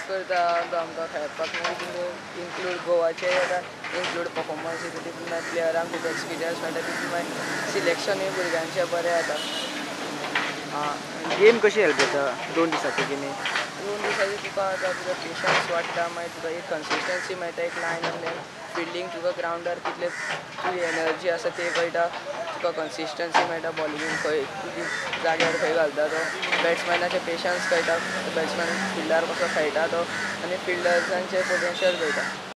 करता तो आमकां खेळपाक मागीर इन्क्लूड गोवाचे इन्क्लूड परफॉर्मन्स तितून मागीर प्लेयरांक खूब एक्सपिरियन्स मेळटा तितून मागीर सिलेक्शनूय भुरग्यांचें बरें जाता. गेम कशी हेल्प जाता 2 दिसाची गेमी? 2 दिसांची तुका आतां तुका पेशन्स वाडटा मागीर तुका एक कन्सिस्टन्सी मेळटा एक लायन आसलें फिल्डींग तुका ग्रावंडार कितले तुजी एनर्जी आसा ते कळटा तुका कन्सिस्टन्सी मेळटा बॉलिंगेन खंय तुजी जाग्यार खंय घालता तो बॅट्समॅनाचे पेशन्स कळटा बॅट्समॅन फिल्डार कसो खेळटा तो आनी फिल्डर्सांचे पोटेन्शियल कळटा.